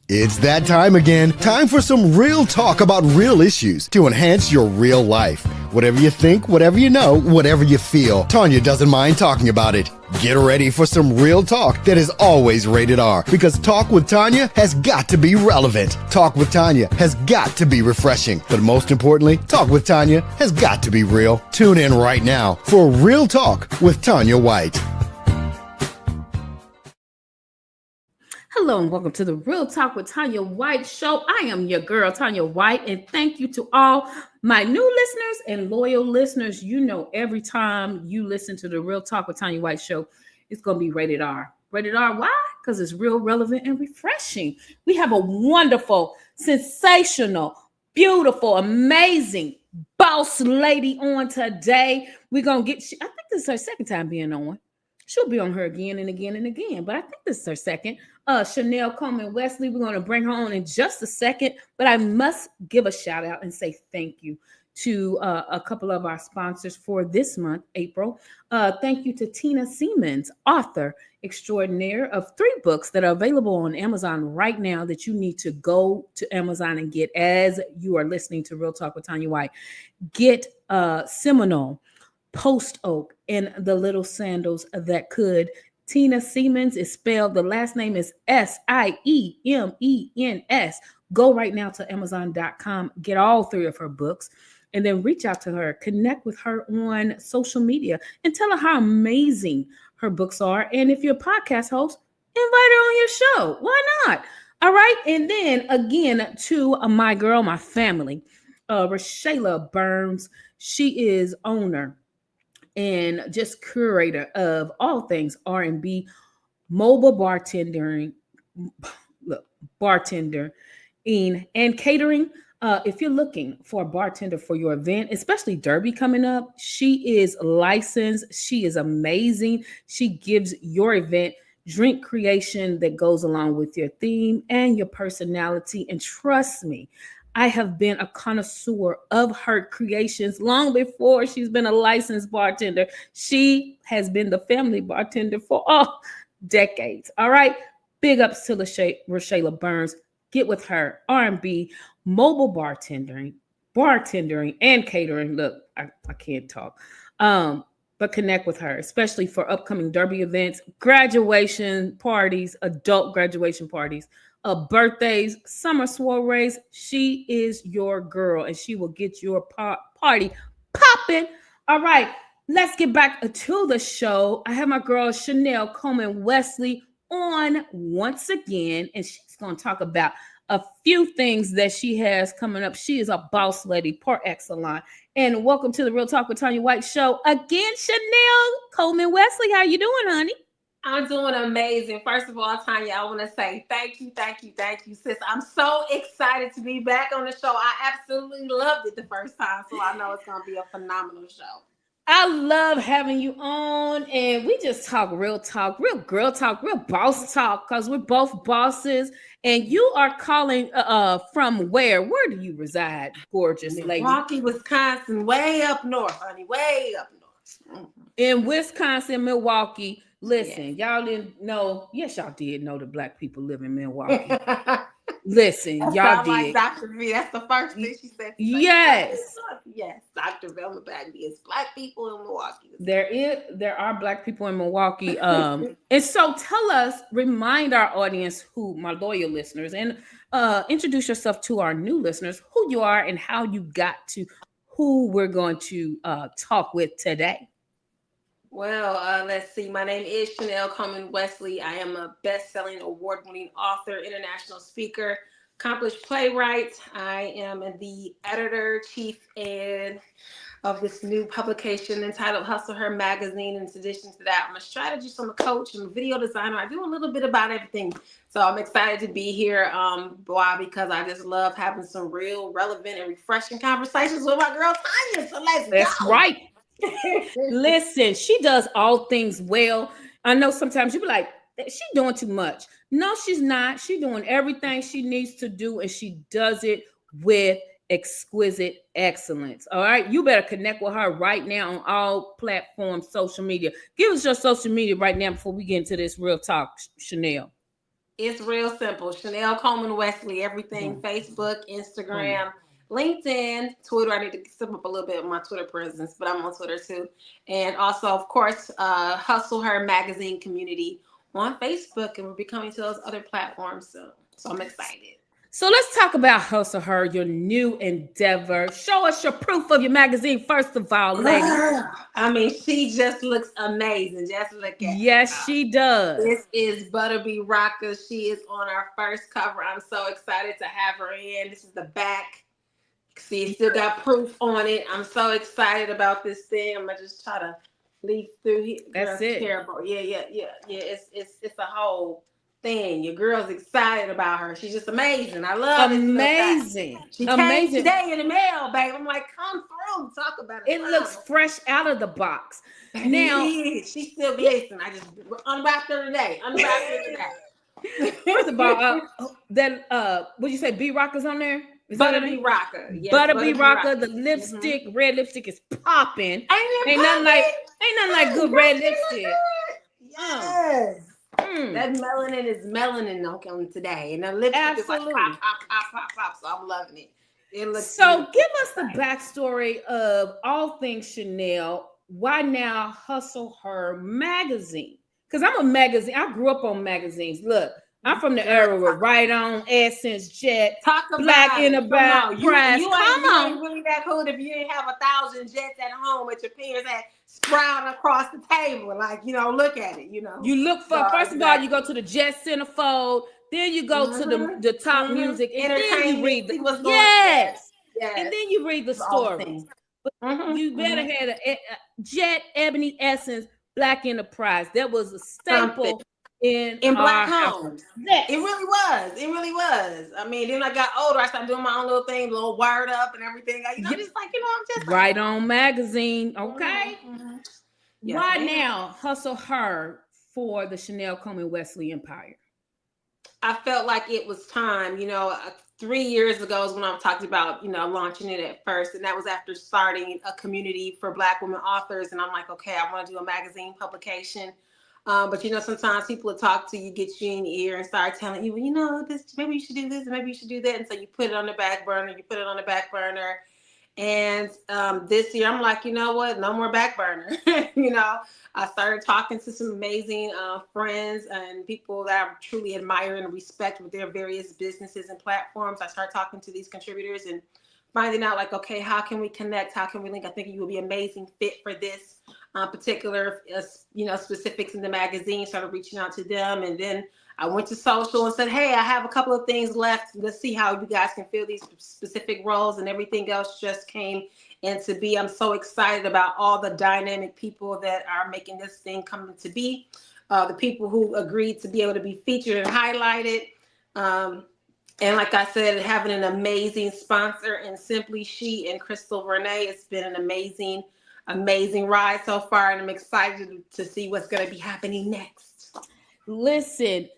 It's that time again. Time for some real talk about real issues to enhance your real life. Whatever you think, whatever you know, whatever you feel, Tanya doesn't mind talking about it. Get ready for some real talk that is always rated R, because Talk with Tanya has got to be relevant. Talk with Tanya has got to be refreshing. But most importantly, Talk with Tanya has got to be real. Tune in right now for Real Talk with Tanya White. Hello and welcome to the Real Talk with Tanya White show. I am your girl, Tanya White, and thank you to all my new listeners and loyal listeners. You know, every time you listen to the Real Talk with Tanya White show, it's going to be rated R. Rated R, why? Because it's real, relevant, and refreshing. We have a wonderful, sensational, beautiful, amazing boss lady on today. We're going to get, I think this is her second time being on. She'll be on her again and again and again, but I think this is her second. Chanelle Coleman Wesley, we're going to bring her on in just a second, but I must give a shout out and say thank you to a couple of our sponsors for this month, April. Thank you to Tina Siemens, author extraordinaire of 3 books that are available on Amazon right now that you need to go to Amazon and get as you are listening to Real Talk with Tanya White. Get Seminole, Post Oak, and The Little Sandals That Could. Tina Siemens is spelled, the last name is Siemens. Go right now to Amazon.com, get all 3 of her books, and then reach out to her, connect with her on social media, and tell her how amazing her books are. And if you're a podcast host, invite her on your show. Why not? All right. And then again, to my girl, my family, Rashayla Burns. She is owner and just curator of all things R&B, mobile bartending, and catering. If you're looking for a bartender for your event, especially Derby coming up, she is licensed. She is amazing. She gives your event drink creation that goes along with your theme and your personality. And trust me, I have been a connoisseur of her creations long before she's been a licensed bartender. She has been the family bartender for decades. All right. Big ups to Rashayla Burns. Get with her. R&B, mobile bartending, and catering. Look, I can't talk. But connect with her, especially for upcoming Derby events, graduation parties, adult graduation parties, birthdays, summer soirees. She is your girl, and she will get your party popping. All right, let's get back to the show. I have my girl Chanelle Coleman Wesley on once again, and she's going to talk about a few things that she has coming up. She is a boss lady par excellence. And welcome to the Real Talk with Tanya White show again, Chanelle Coleman Wesley. How you doing, honey? I'm doing amazing. First of all, Tanya, I want to say thank you, sis. I'm so excited to be back on the show. I absolutely loved it the first time, so I know it's going to be a phenomenal show. I love having you on, and we just talk, real girl talk, real boss talk, because we're both bosses. And you are calling from where? Where do you reside, gorgeous lady? Milwaukee, Wisconsin, way up north, honey, way up north. In Wisconsin, Milwaukee. Listen, Y'all didn't know. Yes, y'all did know that Black people live in Milwaukee. Listen, y'all did. Like Dr. V, that's the first thing she said. Yes. Yes, Dr. Velma Bagby is Black people in Milwaukee. There are Black people in Milwaukee. And so tell us, remind our audience, who my loyal listeners, and introduce yourself to our new listeners, who you are and how you got to who we're going to talk with today. Well, let's see. My name is Chanelle Coleman Wesley. I am a best-selling, award-winning author, international speaker, accomplished playwright. I am the editor-chief of this new publication entitled Hustle Her Magazine. In addition to that, I'm a strategist, I'm a coach, I'm a video designer. I do a little bit about everything. So I'm excited to be here. Why? Because I just love having some real, relevant, and refreshing conversations with my girl Tanya. So let's go. That's right. Listen, she does all things well. I know sometimes you be like, she's doing too much. No, she's not. She's doing everything she needs to do, and she does it with exquisite excellence. All right, you better connect with her right now on all platforms, social media. Give us your social media right now before we get into this real talk, Chanelle. It's real simple. Chanelle Coleman Wesley, everything, Facebook, Instagram, LinkedIn, Twitter. I need to step up a little bit of my Twitter presence, but I'm on Twitter too. And also, of course, Hustle Her Magazine community on Facebook, and we'll be coming to those other platforms soon. So I'm excited. So let's talk about Hustle Her, your new endeavor. Show us your proof of your magazine, first of all, lady. I mean, she just looks amazing. Just look at Yes, she does. This is Butterbee Rocker. She is on our first cover. I'm so excited to have her in. This is the back. See, it still got proof on it. I'm so excited about this thing. I'm gonna just try to leaf through here. That's it. Terrible. Yeah. It's a whole thing. Your girl's excited about her. She's just amazing. I love it. Amazing. She came today in the mail, babe. I'm like, come through, talk about it. It looks fresh out of the box. Now she's still blazing. I just unwrapped her today. First of all, what'd you say? B Rocker's on there? Butterbee Rocker. Yes, Butterbee Rocker. The lipstick, red lipstick is popping. Ain't nothing like good red lipstick. Yes. That melanin is melanin on today. And the lipstick is like pop. So I'm loving it. It looks so give us the backstory of all things Chanelle. Why now Hustle Her magazine? Because I'm a magazine. I grew up on magazines. Look, I'm from the era with Right On, Essence, Jet, Black in the Back, Press. You ain't really that cool if you didn't have 1,000 Jets at home with your parents that sprouting across the table. Like, look at it, You look for, first of all, you go to the Jet Centerfold, then you go to the top music, and then you read the yes. And then you read the story. But you better have a Jet, Ebony, Essence, Black Enterprise. That was a staple in Black homes. Yes. It really was. I mean, then I got older. I started doing my own little thing, little Word Up and everything. I'm just like, I'm just Right On magazine. Okay. Yes, why now Hustle Her for the Chanelle Coleman Wesley empire? I felt like it was time. 3 years ago is when I talked about, launching it at first. And that was after starting a community for Black women authors. And I'm like, okay, I want to do a magazine publication. But sometimes people will talk to you, get you in the ear and start telling you, this, maybe you should do this, and maybe you should do that. And so you put it on the back burner, And this year I'm like, you know what? No more back burner. I started talking to some amazing friends and people that I truly admire and respect with their various businesses and platforms. I started talking to these contributors and finding out like, okay, how can we connect? How can we link? I think you will be an amazing fit for this particular, specifics in the magazine. Started reaching out to them. And then I went to social and said, hey, I have a couple of things left. Let's see how you guys can fill these specific roles, and everything else just came into be. I'm so excited about all the dynamic people that are making this thing come to be. The people who agreed to be able to be featured and highlighted. And like I said, having an amazing sponsor in Simply She and Crystal Vernay. It's been an amazing ride so far, and I'm excited to see what's going to be happening next. Listen,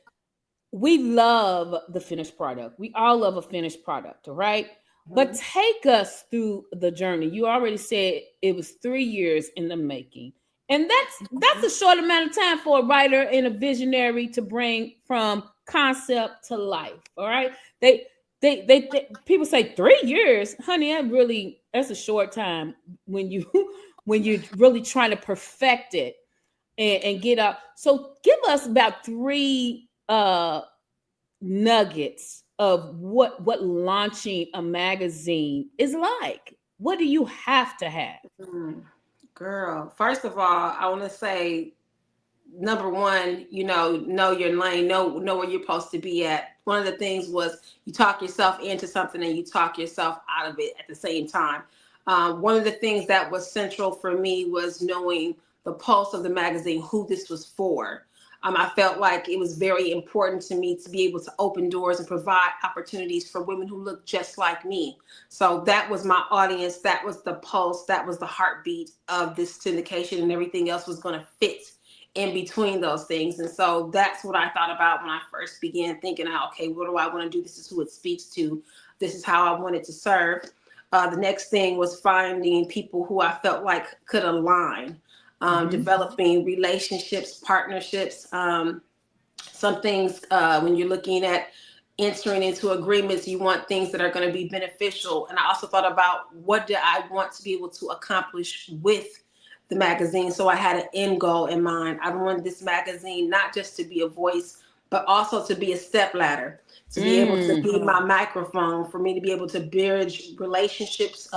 we love the finished product. We all love a finished product, all right? Mm-hmm. But take us through the journey. You already said it was 3 years in the making. And that's a short amount of time for a writer and a visionary to bring from concept to life, all right? They people say 3 years, honey, that's a short time when you're really trying to perfect it and get up. So give us about 3 nuggets of what launching a magazine is like. What do you have to have? Girl, first of all, I want to say, number one, know your lane, know where you're supposed to be at. One of the things was you talk yourself into something and you talk yourself out of it at the same time. One of the things that was central for me was knowing the pulse of the magazine, who this was for. I felt like it was very important to me to be able to open doors and provide opportunities for women who look just like me. So that was my audience. That was the pulse. That was the heartbeat of this syndication, and everything else was going to fit in between those things. And so that's what I thought about when I first began thinking, okay, what do I want to do? This is who it speaks to. This is how I want it to serve. The next thing was finding people who I felt like could align, developing relationships, partnerships, some things, when you're looking at entering into agreements, you want things that are going to be beneficial. And I also thought about what did I want to be able to accomplish with the magazine. So I had an end goal in mind. I wanted this magazine not just to be a voice, but also to be a stepladder, to be able to be my microphone, for me to be able to bridge relationships,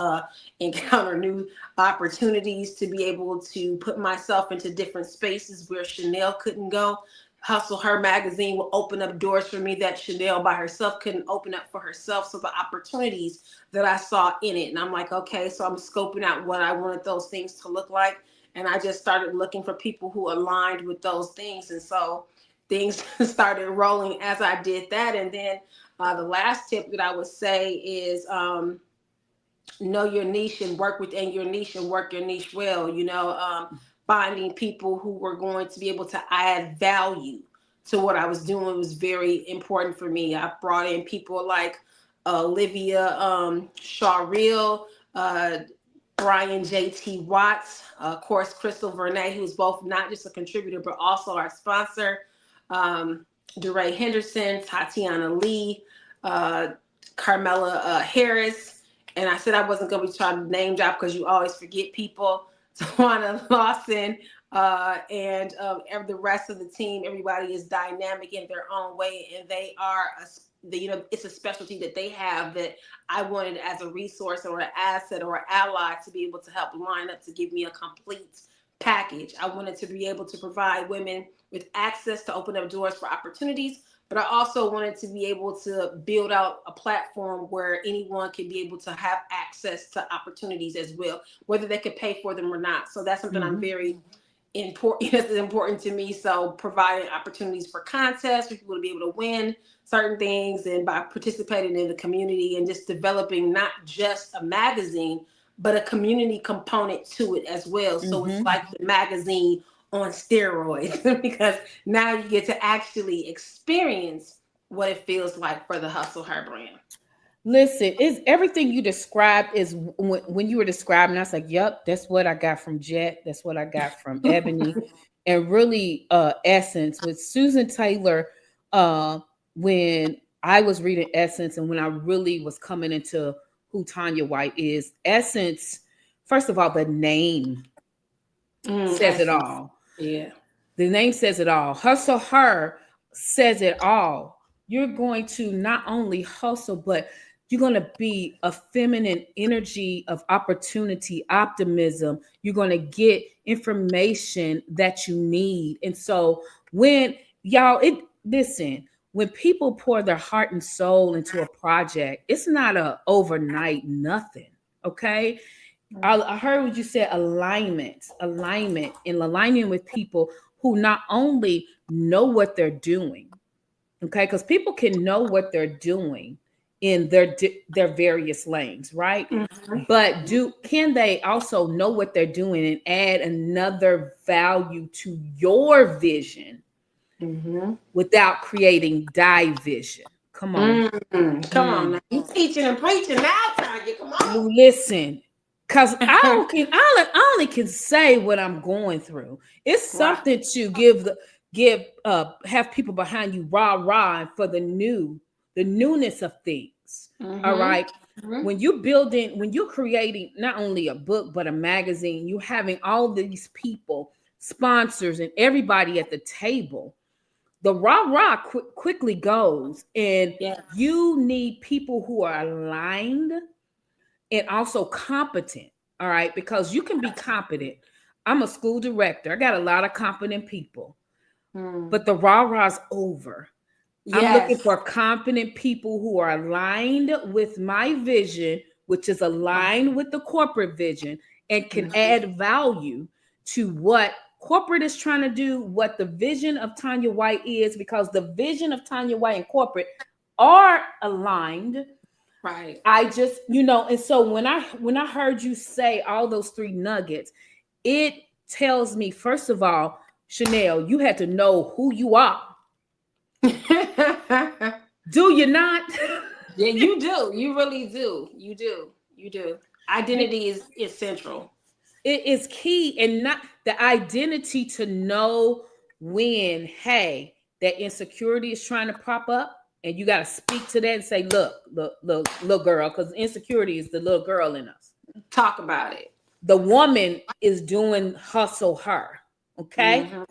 encounter new opportunities, to be able to put myself into different spaces where Chanelle couldn't go. Hustle Her magazine will open up doors for me that Chanelle by herself couldn't open up for herself. So the opportunities that I saw in it, and I'm like, okay, so I'm scoping out what I wanted those things to look like. And I just started looking for people who aligned with those things. And so things started rolling as I did that. And then the last tip that I would say is know your niche and work within your niche and work your niche well. Finding people who were going to be able to add value to what I was doing was very important for me. I brought in people like Olivia Shawreel, Brian J.T. Watts, of course, Crystal Vernay, who's both not just a contributor, but also our sponsor, DeRay Henderson, Tatiana Lee, Carmela Harris. And I said I wasn't going to be trying to name drop because you always forget people. Tawana Lawson, and the rest of the team. Everybody is dynamic in their own way, and they are it's a specialty that they have that I wanted as a resource or an asset or an ally to be able to help line up to give me a complete package. I wanted to be able to provide women with access to open up doors for opportunities, but I also wanted to be able to build out a platform where anyone can be able to have access to opportunities as well, whether they could pay for them or not. So that's something I'm very important. It's important to me. So providing opportunities for contests for people to be able to win certain things, and by participating in the community and just developing not just a magazine, but a community component to it as well. So it's like the magazine on steroids because now you get to actually experience what it feels like for the Hustle Her brand. Listen, is everything you described is when you were describing, I was like, yep, that's what I got from Jet. That's what I got from Ebony. And really Essence with Susan Taylor, when I was reading Essence and when I really was coming into who Tanya White is, Essence, first of all, the name says it all. Yeah. The name says it all. Hustle Her says it all. You're going to not only hustle, but you're going to be a feminine energy of opportunity, optimism. You're going to get information that you need. And so when when people pour their heart and soul into a project, it's not a overnight nothing. Okay. I heard what you said, alignment, and aligning with people who not only know what they're doing, okay, because people can know what they're doing in their various lanes, right? But can they also know what they're doing and add another value to your vision without creating division? Come on. Come on now. You teaching and preaching now, Tanya. Come on. Listen. Because I only can say what I'm going through. It's something to have people behind you rah for the newness of things. All right. When you're creating not only a book but a magazine, you having all these people, sponsors, and everybody at the table. The rah quickly goes, and you need people who are aligned and also competent, all right? Because you can be competent. I'm a school director. I got a lot of competent people, but the rah-rah's over. Yes. I'm looking for competent people who are aligned with my vision, which is aligned with the corporate vision and can add value to what corporate is trying to do, what the vision of Tanya White is, because the vision of Tanya White and corporate are aligned. Right. I just, and so when I heard you say all those three nuggets, it tells me, first of all, Chanelle, you had to know who you are. Do you not? Yeah, you do. You really do. You do. Identity is central. It is key, and not the identity to know when, hey, that insecurity is trying to pop up, and you got to speak to that and say, look, little girl, because insecurity is the little girl in us. Talk about it. The woman is doing hustle her. Okay. Mm-hmm.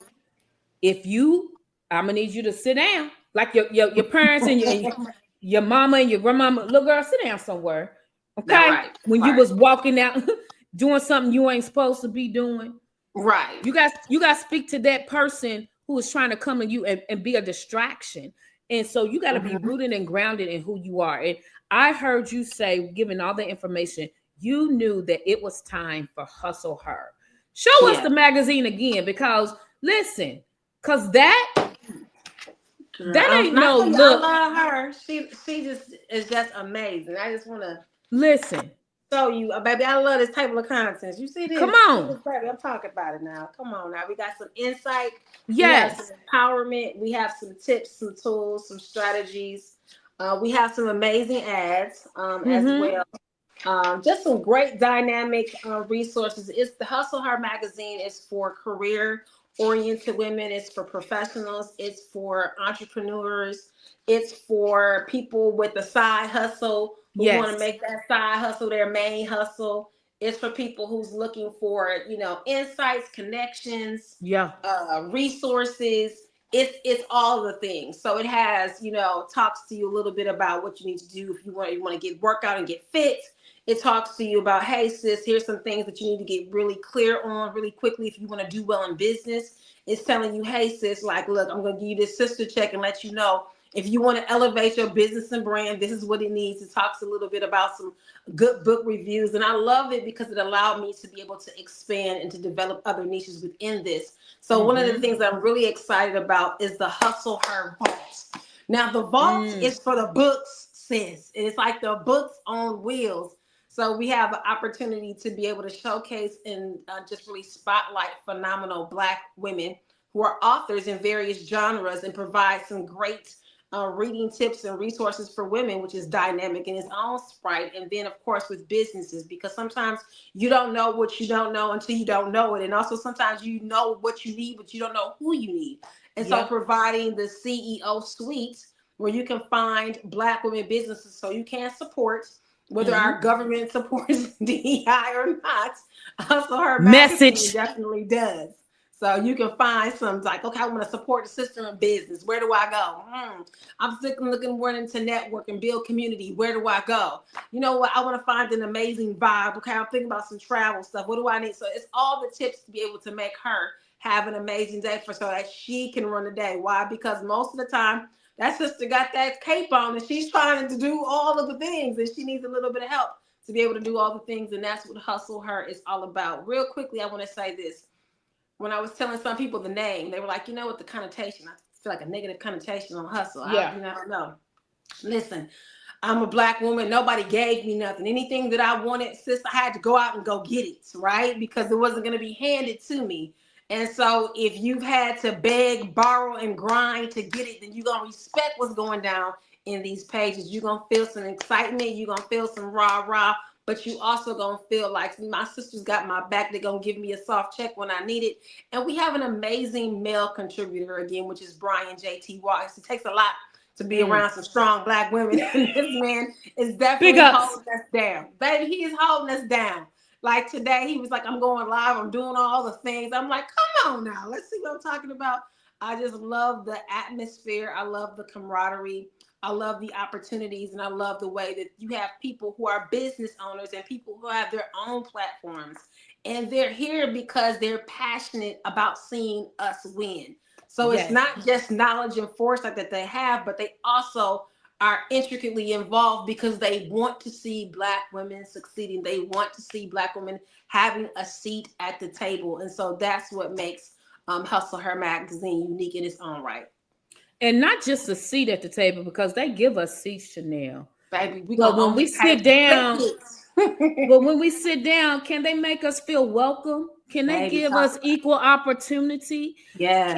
If I'm gonna need you to sit down, like your parents and your mama and your grandmama. Little girl, sit down somewhere. Okay. Right. When you was walking out doing something you ain't supposed to be doing. Right. You got to speak to that person who is trying to come to you and be a distraction. And so you got to be rooted and grounded in who you are. And I heard you say, given all the information, you knew that it was time for Hustle Her. Show us the magazine again, because listen, because that ain't no look. I love her. She just is just amazing. I just want to listen. Show you, baby. I love this table of contents. You see this? Come on, baby. I'm talking about it now. Come on now. We got some insight. Yes. We have some empowerment. We have some tips, some tools, some strategies. We have some amazing ads as well. Just some great dynamic resources. It's the Hustle Her magazine. It's for career-oriented women. It's for professionals. It's for entrepreneurs. It's for people with a side hustle who want to make that side hustle their main hustle. It's for people who's looking for, insights, connections, resources. It's all the things. So it has, talks to you a little bit about what you need to do if you want to get workout and get fit. It talks to you about, hey sis, here's some things that you need to get really clear on really quickly if you want to do well in business. It's telling you, hey sis, like, look, I'm going to give you this sister check and let you know, if you want to elevate your business and brand, this is what it needs. It talks a little bit about some good book reviews. And I love it because it allowed me to be able to expand and to develop other niches within this. So one of the things that I'm really excited about is the Hustle Her Vault. Now, the vault is for the books, sis. It's like the books on wheels. So we have an opportunity to be able to showcase and just really spotlight phenomenal Black women who are authors in various genres and provide some great reading tips and resources for women, which is dynamic in its own sprite. And then, of course, with businesses, because sometimes you don't know what you don't know until you don't know it. And also sometimes you know what you need, but you don't know who you need. And so providing the CEO suite where you can find Black women businesses so you can support, whether our government supports DEI or not. Also, her message definitely does. So you can find some like, okay, I want to support the sister in business. Where do I go? I'm looking more into network and build community. Where do I go? You know what? I want to find an amazing vibe. Okay, I'm thinking about some travel stuff. What do I need? So it's all the tips to be able to make her have an amazing day so that she can run the day. Why? Because most of the time, that sister got that cape on and she's trying to do all of the things and she needs a little bit of help to be able to do all the things. And that's what Hustle Her is all about. Real quickly, I want to say this. When I was telling some people the name, they were like, you know what, the connotation, I feel like a negative connotation on hustle. I don't know. Listen, I'm a Black woman. Nobody gave me nothing. Anything that I wanted, sis, I had to go out and go get it, right? Because it wasn't going to be handed to me. And so if you've had to beg, borrow, and grind to get it, then you're going to respect what's going down in these pages. You're going to feel some excitement. You're going to feel some rah-rah. But you also gonna feel like my sister's got my back. They're gonna give me a soft check when I need it. And we have an amazing male contributor again, which is Brian J.T. Wallace. It takes a lot to be around some strong Black women. And this man is definitely holding us down. Baby, he is holding us down. Like today, he was like, I'm going live. I'm doing all the things. I'm like, come on now. Let's see what I'm talking about. I just love the atmosphere. I love the camaraderie. I love the opportunities, and I love the way that you have people who are business owners and people who have their own platforms, and they're here because they're passionate about seeing us win. So it's not just knowledge and foresight that they have, but they also are intricately involved because they want to see Black women succeeding. They want to see Black women having a seat at the table. And so that's what makes Hustle Her magazine unique in its own right. And not just a seat at the table, because they give us seats, Chanelle. Baby, when we sit down, but when we sit down, can they make us feel welcome? Can they give us equal opportunity? Yeah.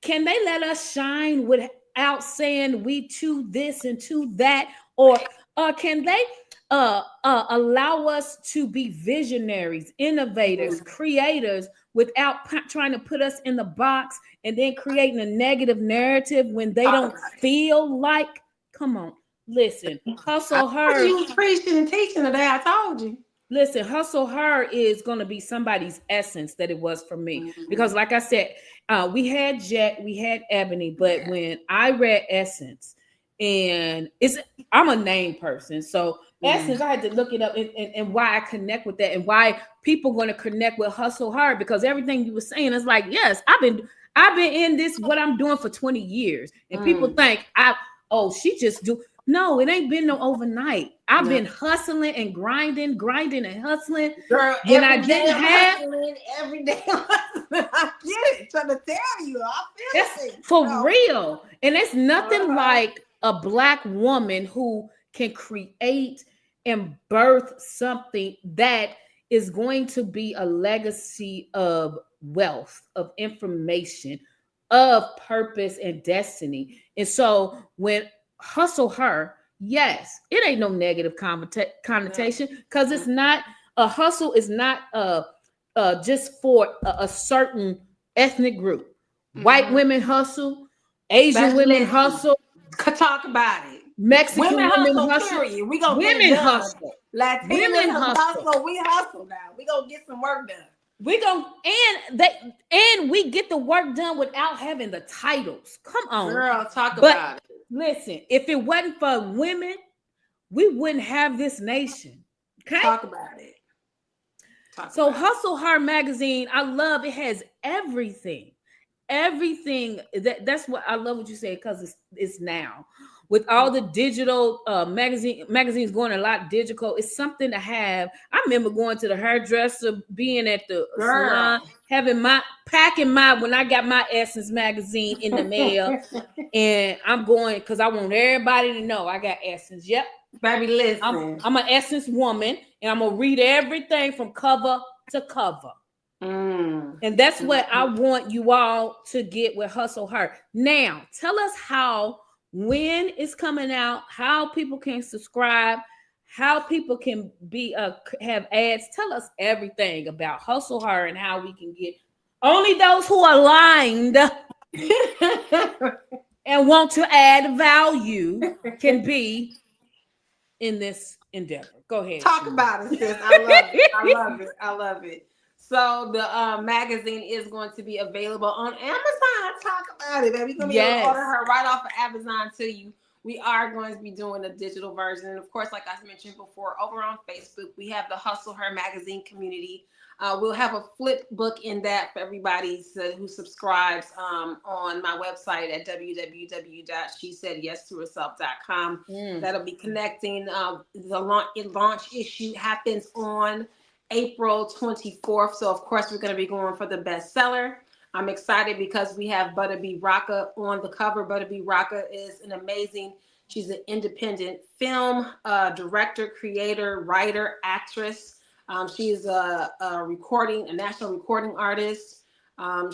Can they let us shine without saying we to this and to that? Or can they allow us to be visionaries, innovators, creators without trying to put us in the box and then creating a negative narrative when they don't feel like, come on, listen, Hustle Her. You was preaching and teaching today, I told you. Listen, Hustle Her is going to be somebody's essence that it was for me. Because like I said, we had Jet, we had Ebony, but when I read Essence, and I'm a name person, so Essence, I had to look it up and why I connect with that and why people going to connect with Hustle Hard, because everything you were saying is like, yes, I've been in this, what I'm doing for 20 years. And people think she just do. No, it ain't been no overnight. I've been hustling and grinding and hustling. Girl, when I didn't have every day hustling. I get it. Trying to tell you, I feel it. For real. And it's nothing like a Black woman who can create and birth something that is going to be a legacy of wealth, of information, of purpose and destiny. And so when Hustle Her, yes, it ain't no negative connotation, because it's not a hustle is not just for a certain ethnic group. White women hustle, Asian women hustle. Talk about it. Mexican women hustle. Period. We gonna women hustle. Latinos women hustle. We hustle now. We gonna get some work done. We gonna and we get the work done without having the titles. Come on, girl, talk about it. Listen, if it wasn't for women, we wouldn't have this nation. Okay, talk about it. So Hustle Hard magazine, I love it. Has everything. That's what I love what you say, because it's now with all the digital magazines going a lot digital. It's something to have. I remember going to the hairdresser, being at the salon, packing when I got my Essence magazine in the mail, and I'm going because I want everybody to know I got Essence. Yep, baby, listen, I'm an Essence woman, and I'm gonna read everything from cover to cover. And that's what I want you all to get with Hustle Hard. Now, tell us when it's coming out, how people can subscribe, how people can be have ads. Tell us everything about Hustle Hard and how we can get only those who are aligned and want to add value can be in this endeavor. Go ahead. Talk about it, sis. I love it. I love it. So the magazine is going to be available on Amazon. Talk about it, baby. We're going to be able to order her right off of Amazon to you. We are going to be doing a digital version. And of course, like I mentioned before, over on Facebook, we have the Hustle Her magazine community. We'll have a flip book in that for everybody who subscribes on my website at www.shesaidyes2herself.com. That'll be connecting. The launch issue happens on April 24th. So of course we're going to be going for the bestseller. I'm excited because we have Butta B. Rocka on the cover. Butta B. Rocka is she's an independent film director, creator, writer, actress. She's a national recording artist.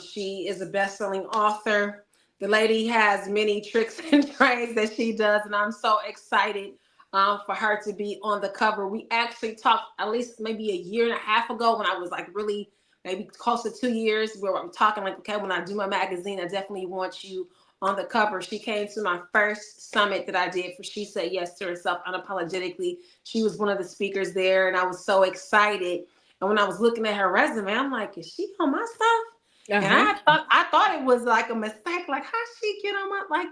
She is a best-selling author. The lady has many tricks and trades that she does, and I'm so excited for her to be on the cover. We actually talked at least maybe a year and a half ago when I was like really maybe close to 2 years, where I'm talking like, okay, when I do my magazine, I definitely want you on the cover. She came to my first summit that I did for She Said Yes to Herself Unapologetically. She was one of the speakers there, and I was so excited. And when I was looking at her resume, I'm like, is she on my stuff? And I thought it was like a mistake. Like, how she get on my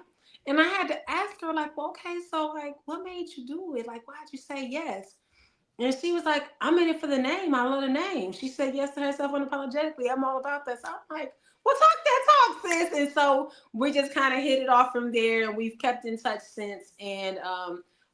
and I had to ask her, like, well, okay, so like, what made you do it? Like, why'd you say yes? And she was like, I'm in it for the name. I love the name. She said yes to herself unapologetically. I'm all about that. So I'm like, well, talk that talk, sis. And so we just kind of hit it off from there, and we've kept in touch since. And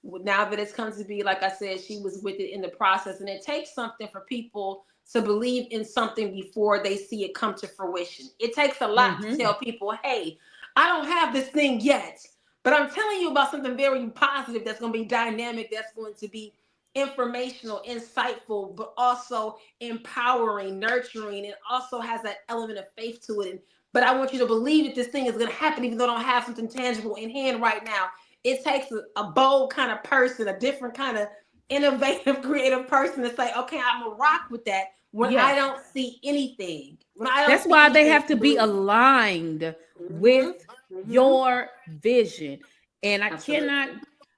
now that it's come to be, like I said, she was with it in the process. And it takes something for people to believe in something before they see it come to fruition. It takes a lot to tell people, hey, I don't have this thing yet, but I'm telling you about something very positive that's going to be dynamic, that's going to be informational, insightful, but also empowering, nurturing, and also has that element of faith to it. But I want you to believe that this thing is going to happen, even though I don't have something tangible in hand right now. It takes a bold kind of person, a different kind of innovative, creative person to say, okay, I'm gonna rock with that when I don't see anything. That's why they have to be aligned with your vision. And I cannot,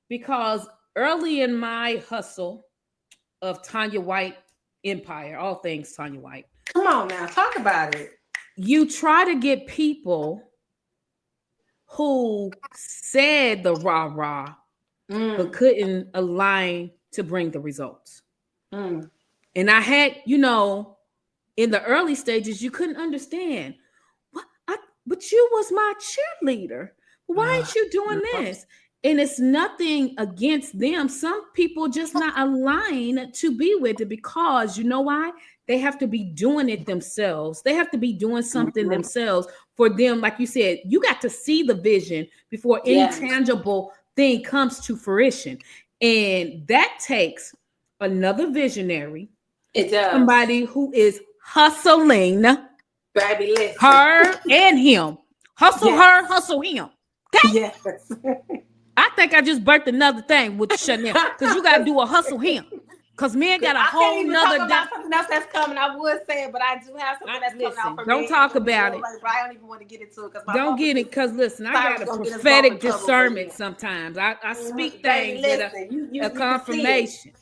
because early in my hustle of Tanya White empire, all things Tanya White. Come on now, talk about it. You try to get people who said the rah-rah, but couldn't align to bring the results. And I had, you know, in the early stages, you couldn't understand. But you was my cheerleader. Why aren't you doing this? And it's nothing against them. Some people just not aligned to be with it because you know why? They have to be doing it themselves. They have to be doing something themselves for them. Like you said, you got to see the vision before any tangible thing comes to fruition. And that takes another visionary. It does. Somebody who is hustling. Baby, listen. Her and him. Hustle her, hustle him. Okay? Yes. I think I just birthed another thing with Chanelle because you got to do a hustle him. Because men got a whole nother. Something else that's coming. I would say it, but I do have something that's coming out for me. Don't talk about it. But I don't even want to get into it because don't get it because listen, I got a prophetic discernment sometimes. I speak things with a confirmation.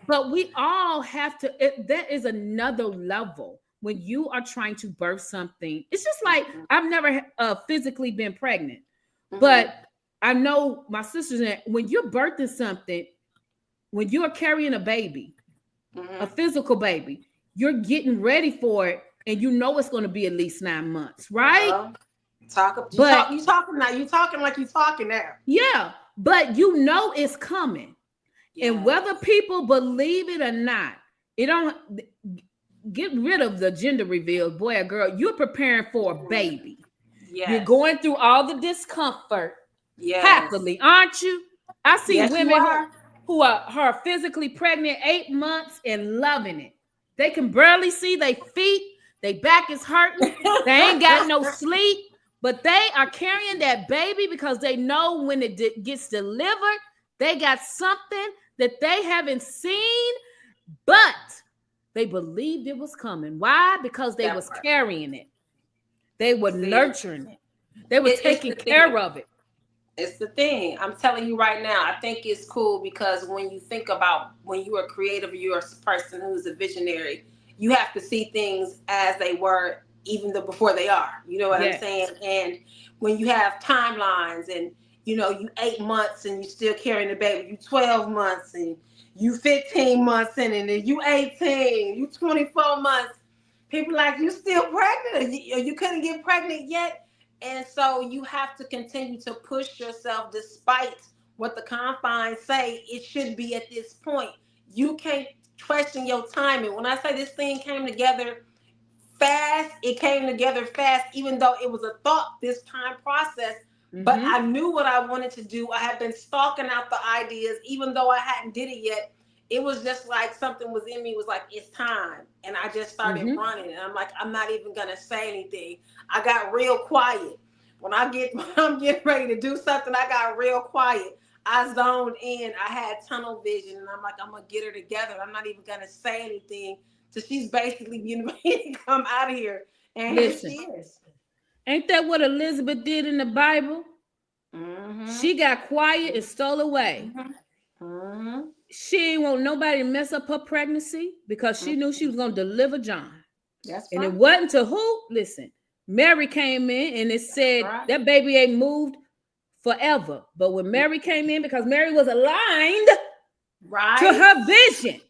But we all have to. That is another level. When you are trying to birth something, it's just like I've never physically been pregnant, but I know my sisters. When you're birthing something, when you are carrying a baby, a physical baby, you're getting ready for it, and you know it's going to be at least 9 months, right? You talking now. You talking like you talking now. Yeah, but you know it's coming, and whether people believe it or not, it don't. Get rid of the gender reveal, boy or girl. You're preparing for a baby. Yes. You're going through all the discomfort happily, aren't you? I see women who are physically pregnant 8 months and loving it. They can barely see their feet. Their back is hurting. They ain't got no sleep, but they are carrying that baby because they know when it gets delivered, they got something that they haven't seen, but they believed it was coming. Why? Because they was carrying it. They were nurturing it. They were taking care of it. It's the thing. I'm telling you right now, I think it's cool because when you think about when you are creative, you're a person who's a visionary, you have to see things as they were even before they are. You know what I'm saying? And when you have timelines and, you know, you 8 months and you still carrying the baby, you 12 months and you 15 months in and then you 18, you 24 months. People like, you still pregnant or you couldn't get pregnant yet. And so you have to continue to push yourself despite what the confines say it should be at this point. You can't question your timing. When I say this thing came together fast, it came together fast, even though it was a thought this time process. But I knew what I wanted to do. I had been stalking out the ideas, even though I hadn't did it yet. It was just like something was in me, was like, it's time. And I just started running. And I'm like, I'm not even going to say anything. I got real quiet. When I'm getting ready to do something, I got real quiet. I zoned in. I had tunnel vision. And I'm like, I'm going to get her together. I'm not even going to say anything. So she's basically getting ready to come out of here. And listen, here she is. Ain't that what Elizabeth did in the Bible? She got quiet and stole away. She didn't want nobody to mess up her pregnancy because she knew she was going to deliver John. And it wasn't to who? Listen, Mary came in and it said that baby ain't moved forever. But when Mary came in, because Mary was aligned to her vision.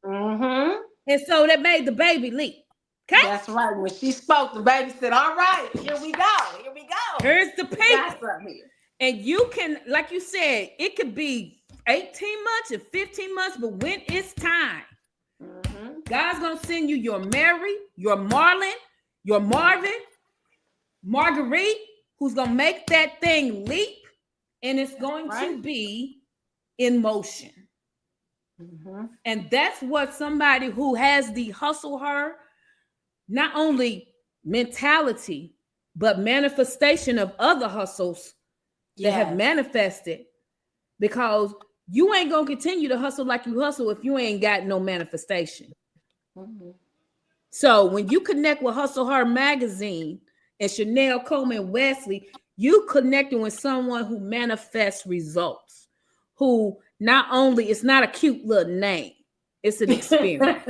And so that made the baby leap. Okay? That's right. When she spoke, the baby said, all right, here we go. Here we go. Here's the paper. And you can, like you said, it could be 18 months and 15 months, but when it's time, God's going to send you your Mary, your Marlon, your Marvin, Marguerite, who's going to make that thing leap, and it's going to be in motion. And that's what somebody who has the hustle her, not only mentality, but manifestation of other hustles that have manifested, because you ain't gonna continue to hustle like you hustle if you ain't got no manifestation. Mm-hmm. So when you connect with Hustle Hard Magazine and Chanelle Coleman Wesley, you connecting with someone who manifests results, who not only, it's not a cute little name, it's an experience.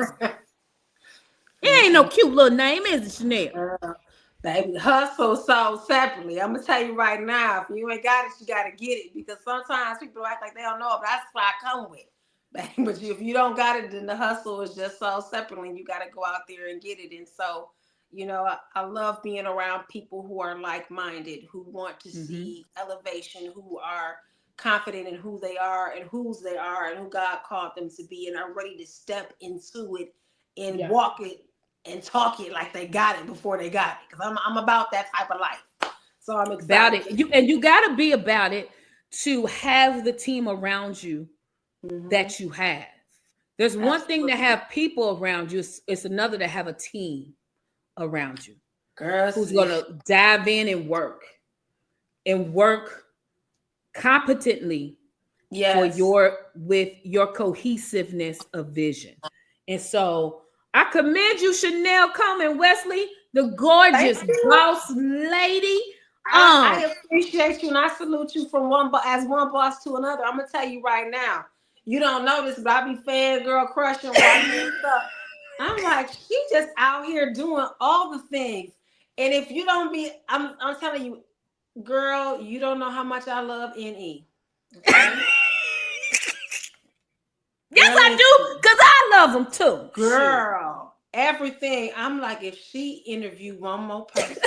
It ain't no cute little name, is it, Chanelle? Baby, hustle sold separately. I'm gonna tell you right now, if you ain't got it, you gotta get it. Because sometimes people act like they don't know it, but that's what I come with. But if you don't got it, then the hustle is just sold separately, and you gotta go out there and get it. And so, I love being around people who are like-minded, who want to see elevation, who are confident in who they are and whose they are and who God called them to be, and are ready to step into it and walk it and talk it like they got it before they got it. Because I'm about that type of life. So I'm excited. About it. You got to be about it to have the team around you that you have. There's one thing to have people around you. It's another to have a team around you. Girls, who's going to dive in and work competently with your cohesiveness of vision. And so I commend you, Chanelle Coleman Wesley, the gorgeous boss lady. I appreciate you and I salute you from one boss to another. I'm gonna tell you right now, you don't know this, but I be fangirl crushing watching stuff. I'm like, she just out here doing all the things. And if you don't be, I'm telling you, girl, you don't know how much I love NE. Okay? Yes, I do, because I love them too. Girl, everything. I'm like, if she interviewed one more person,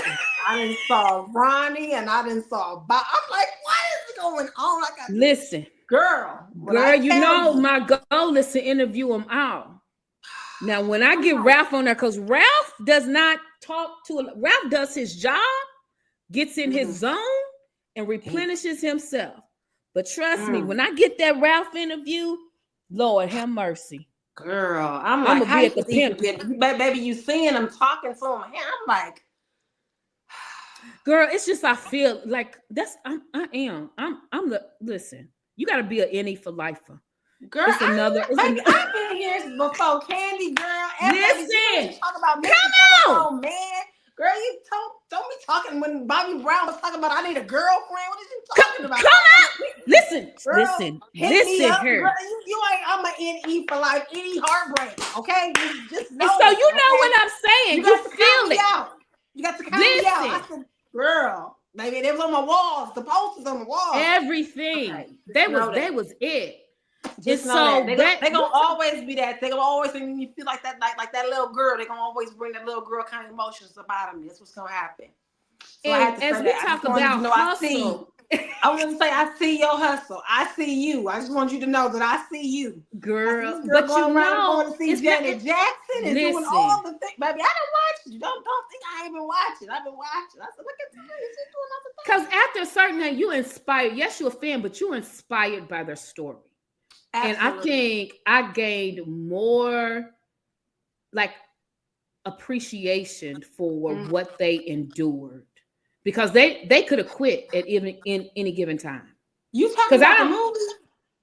I didn't saw Ronnie and I didn't saw Bob. I'm like, what is going on? Listen, girl, you know my goal is to interview them all. Now, when I get Ralph on there, because Ralph does not talk to, Ralph does his job, gets in his zone, and replenishes himself. But trust me, when I get that Ralph interview, Lord have mercy. Girl, I'm like, gonna be at the pimp. Baby, you seeing him talking to him. I'm like, girl, it's just I feel like listen, you gotta be an NE for lifer. Girl, I've been here before Candy, girl. Listen, talk about come on, man. Girl, you don't be talking when Bobby Brown was talking about I need a girlfriend. What is you talking about? Come on, listen, girl, listen here. Girl, you ain't. I'm an NE for life. NE heartbreak. Okay, just know. So you know what I'm saying. You feel it. You got to count me out. I said, girl, baby, they was on my walls. The posters on the walls. Everything. Okay, they was it. Just know that. They gonna always be that. They gonna always make you feel like that, like that little girl. They gonna always bring that little girl kind of emotions about them. That's what's gonna happen. So and as we talk about hustle, I want to say I see your hustle. I see you. I just want you to know that I see you, girl. But you know, going to see Janet Jackson and doing all the things, baby. I didn't watch you. Don't think I ain't been watching. I've been watching. I said, look at Tanya. She's doing all the things. Because after a certain time, you inspired. Yes, you're a fan, but you're inspired by their story. Absolutely. And I think I gained more like appreciation for what they endured, because they could have quit at even in any given time. You talking about the movie?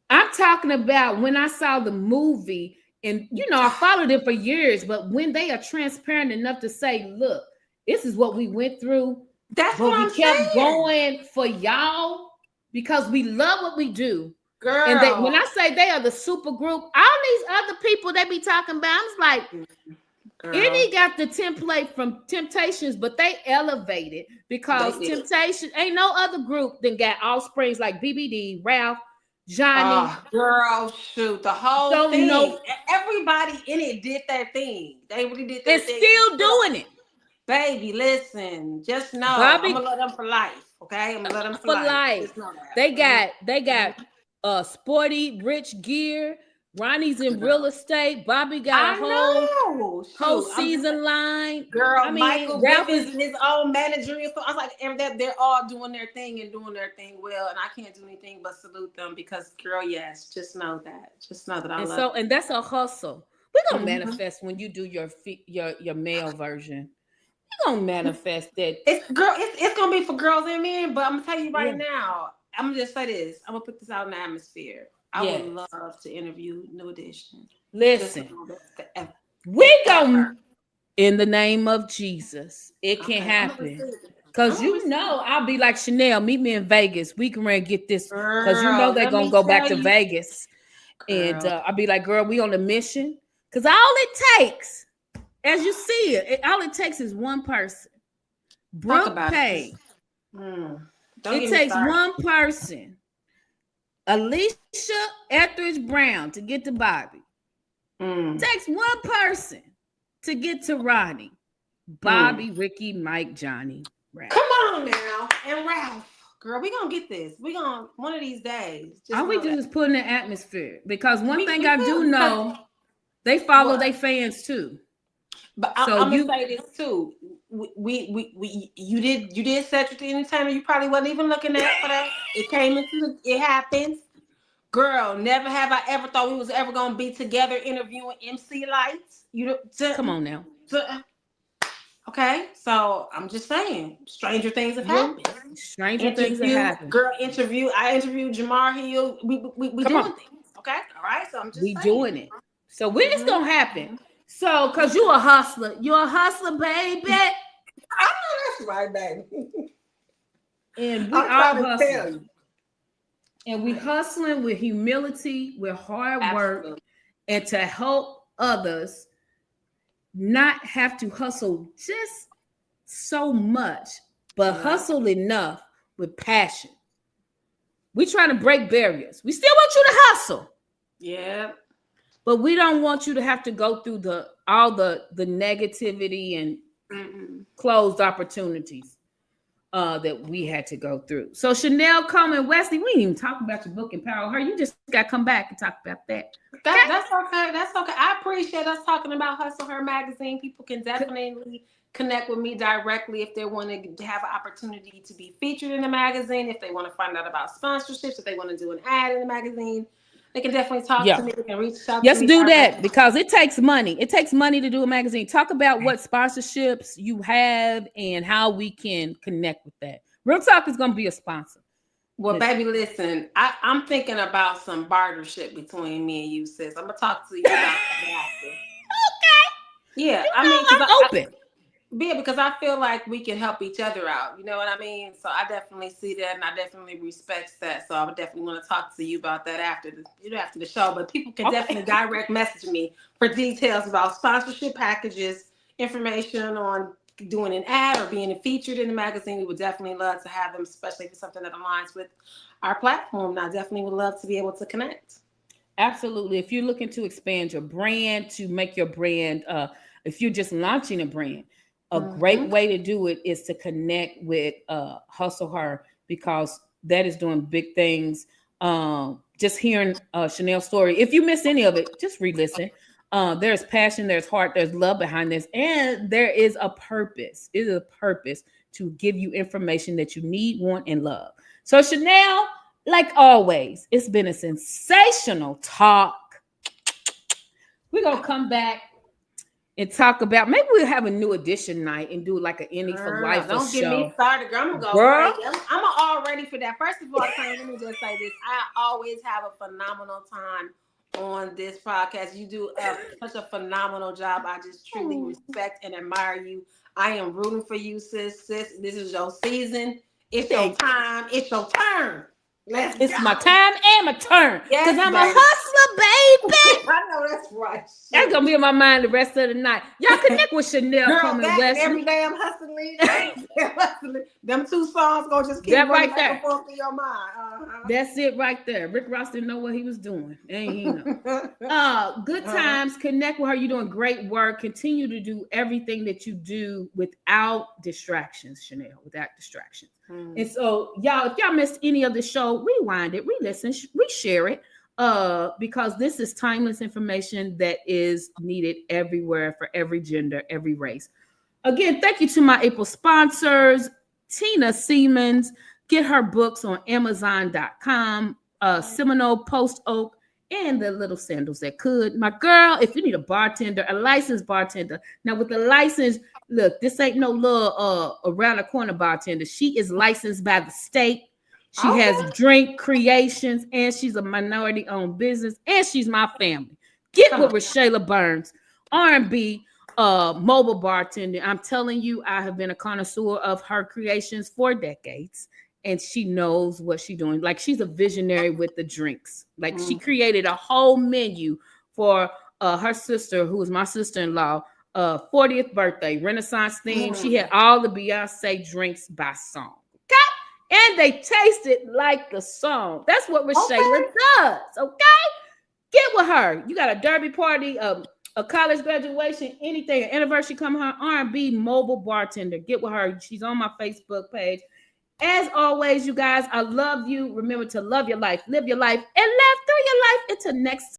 I'm talking about when I saw the movie, and I followed it for years, but when they are transparent enough to say, look, this is what we went through. That's what I'm saying. We kept going for y'all because we love what we do. Girl. And when I say they are the super group, all these other people they be talking about, I'm like, NE got the template from Temptations, but they elevated because Temptation ain't no other group than got offsprings like BBD, Ralph, Johnny. Girl, shoot, the whole thing. Everybody in it did their thing. They really did their thing. They're still doing it. Baby, listen, just know I'm gonna let them for life. Okay, I'm gonna let them for life. Just know that. They got sporty, rich gear. Ronnie's in real estate. Bobby got a whole season line. Girl, Michael Ralph is in his own managerial. So I was like, and that they're all doing their thing and doing their thing well. And I can't do anything but salute them because, girl, yes, just know that. Just know that I love it. And that's a hustle. We're gonna manifest when you do your male version. We're gonna manifest that. It's gonna be for girls and men, but I'm gonna tell you right now, I'm gonna just say this. I'm gonna put this out in the atmosphere. I would love to interview New Edition. Listen, we go in the name of Jesus. It can happen. Because I'll be like, Chanelle, meet me in Vegas. We can get this. Because they're going to go back to Vegas. Girl. And I'll be like, girl, we on a mission. Because all it takes, as you see all it takes is one person. Brooke Payne. It takes one person. Alicia Etheridge Brown to get to Bobby. It takes one person to get to Ronnie. Bobby, Ricky, Mike, Johnny, Ralph. Come on now. And Ralph. Girl, we gonna get this. We gonna one of these days. All we do is put in the atmosphere. Because one thing I do know, they follow their fans too. But I'm gonna say this too. You did set your entertainment. You probably wasn't even looking at for that. It happens. Girl, never have I ever thought we was ever gonna be together interviewing MC Lights. Come on now. Okay, so I'm just saying, stranger things have happened. Stranger things have happened. Girl, I interviewed Jamar Hill. We doing things. Okay, all right. So I'm just saying. Doing it. So when it's gonna happen? So, cause you're a hustler, baby. I know that's right, baby. And we are hustling. And we hustling with humility, with hard work, and to help others not have to hustle just so much, but hustle enough with passion. We trying to break barriers. We still want you to hustle. Yeah. But we don't want you to have to go through all the negativity and closed opportunities that we had to go through. So Chanelle Coleman Wesley, we didn't even talk about your book, Empower Her. You just got to come back and talk about that. That's okay. That's okay. I appreciate us talking about Hustle Her magazine. People can definitely connect with me directly if they want to have an opportunity to be featured in the magazine, if they want to find out about sponsorships, if they want to do an ad in the magazine. They can definitely talk to me. They can reach out to me. Let's do that because it takes money. It takes money to do a magazine. Talk about what sponsorships you have and how we can connect with that. Real Talk is going to be a sponsor. Well, baby, listen, I'm thinking about some bartership between me and you, sis. I'm going to talk to you about that after. Okay. Yeah, I'm open. Because I feel like we can help each other out. You know what I mean? So I definitely see that, and I definitely respect that. So I would definitely want to talk to you about that after the show. But people can definitely direct message me for details about sponsorship packages, information on doing an ad or being featured in the magazine. We would definitely love to have them, especially if it's something that aligns with our platform. And I definitely would love to be able to connect. Absolutely. If you're looking to expand your brand, to make your brand, if you're just launching a brand, a great way to do it is to connect with Hustle Her, because that is doing big things. Just hearing Chanelle's story. If you miss any of it, just re-listen. There's passion, there's heart, there's love behind this, and there is a purpose. It is a purpose to give you information that you need, want, and love. So Chanelle, like always, it's been a sensational talk. We're going to come back and talk about, maybe we'll have a New Edition night and do like an Indie for Life Don't get show. me started, girl. I'm going to go crazy. I'm all ready for that. First of all, let me just say this. I always have a phenomenal time on this podcast. You do such a phenomenal job. I just truly respect and admire you. I am rooting for you, sis. This is your season. It's your time. It's your turn. It's my time and my turn. Because I'm a hustler, baby. I know that's right. That's going to be in my mind the rest of the night. Y'all connect with Chanelle Coleman Wesley. Every day I'm hustling. Them two songs going to just keep running back and forth in your mind. That's it right there. Rick Ross didn't know what he was doing. Ain't he know? Good times. Connect with her. You're doing great work. Continue to do everything that you do without distractions, Chanelle, without distractions. And so, y'all, if y'all missed any of the show, rewind it, re-listen, re-share it, because this is timeless information that is needed everywhere for every gender, every race. Again, thank you to my April sponsors, Tina Siemens. Get her books on Amazon.com, Seminole, Post Oak, and the Little Sandals That Could. My girl, if you need a bartender, a licensed bartender. Now, with the license, look, this ain't no little around the corner bartender. She is licensed by the state. She has drink creations, and she's a minority-owned business, and she's my family. Get with Rashayla Burns, R&B mobile bartender. I'm telling you, I have been a connoisseur of her creations for decades, and she knows what she's doing. Like, she's a visionary with the drinks. Like, she created a whole menu for her sister, who is my sister-in-law, 40th birthday, Renaissance theme. She had all the Beyonce drinks by song. Okay? And they tasted like the song. That's what Rashayla does. Okay? Get with her. You got a derby party, a college graduation, anything, an anniversary coming, her R&B mobile bartender. Get with her. She's on my Facebook page. As always, you guys, I love you. Remember to love your life, live your life, and laugh through your life. Until next